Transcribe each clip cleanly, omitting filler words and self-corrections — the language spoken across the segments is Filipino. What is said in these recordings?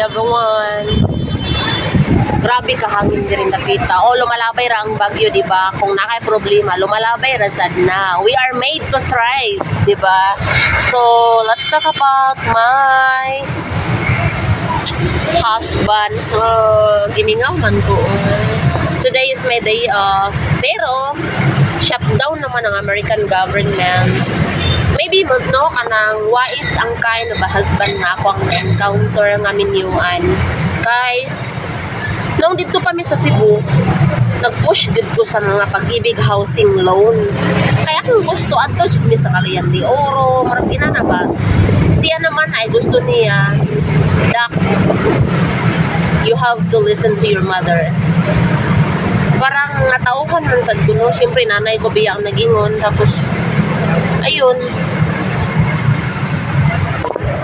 everyone. Grabe kahangin din rin nakita. O, lumalabay ra ang bagyo, di ba? Kung nakay problema, lumalabay ra sad na. We are made to thrive, di ba? So, let's talk about my husband. Giningaw man ko. Today is my day off. Pero, shutdown naman ang American government. Maybe no kanang wais ang kind of a husband na ako ang encounter nga minyuan. Kay nung dito pa mi sa Cebu, nag-push gud ko sa mga pag-ibig housing loan. Kaya kung gusto adto jud mi sa Cagayan de Oro, marag inana ba. Siya naman ay gusto niya, Dak, you have to listen to your mother. Parang natauhan man sad kuno, syempre nanay ko biya ang nagingon, tapos ayun.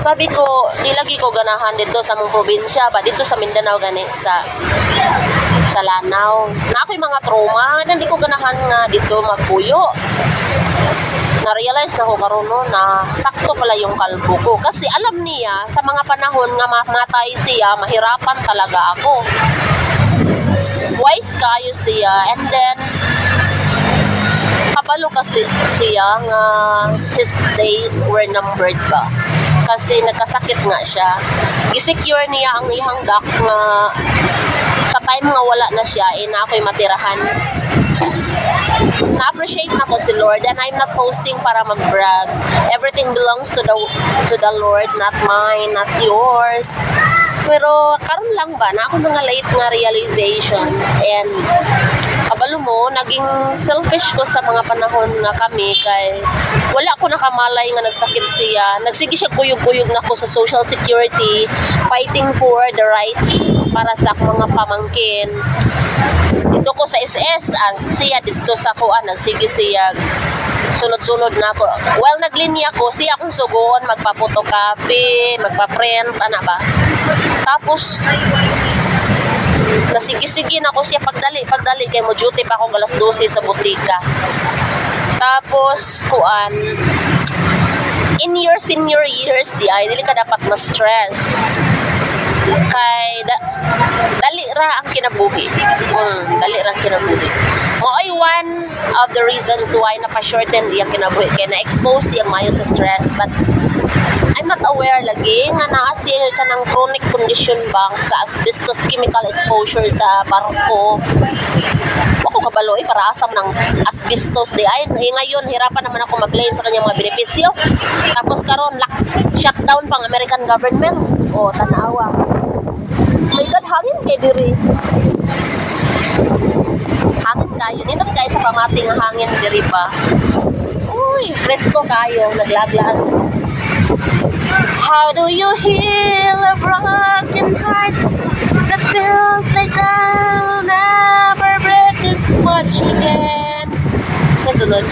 Sabi ko, di lagi ko ganahan dito sa mong probinsya, ba dito sa Mindanao gani, sa Lanao. Na ako'y mga trauma, hindi ko ganahan nga dito magpuyo. Na-realize na ko karon no, na sakto pala yung kalbo ko. Kasi alam niya, sa mga panahon nga mamatay siya, mahirapan talaga ako. Wise kayo siya, and then kabalo kasi siya nga his days were numbered ba. Kasi nagkasakit nga siya. I-secure niya ang ihang dak nga sa time nga wala na siya, na ako'y matirahan. Na-appreciate na ko si Lord, and I'm not posting para mag-brag. Everything belongs to the Lord, not mine, not yours. Pero karon lang ba na ako mga late nga realizations, and kabalo mo, naging selfish ko sa mga panahon nga kami kay wala ko nakamalay nga nagsakit siya. Nagsige siya kuyog-kuyog na ko sa social security, fighting for the rights para sa mga pamangkin. Dito ko sa SS, siya dito sa kuan, nagsige siya sunod-sunod na ako. Well, naglinya ko, siya akong sugon, magpa-photocopy, magpa-print, ana ba? Tapos nasigi-sige na ko siya pagdali kay mo duty pa ako alas 12 sa butika. Tapos kuan, in your senior years dili ka dapat ma-stress kay dali ra ang kinabuhi. Dali ra ang kinabuhi. Mo'y one of the reasons why napa-shorten iyang kinabuhi kay na-expose siyang mayo sa stress, but I'm not aware lagi nga naa siya ka ng chronic condition bang sa asbestos chemical exposure sa barko. Ako kabaloy para asam ng asbestos di ay ngayon hirapan naman ako mag-claim sa kanyang mga benepisyo. Tapos karon shutdown pang American government. O tanawa. My God, hangin kay diri. Hangin kayo. Nindot kayo sa pamating nga hangin diri pa. Uy, presko kayo, naglaglag. How do you heal a broken heart that feels like I'll never break this much again? Kasunod.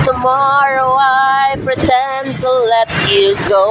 Tomorrow I pretend to let you go.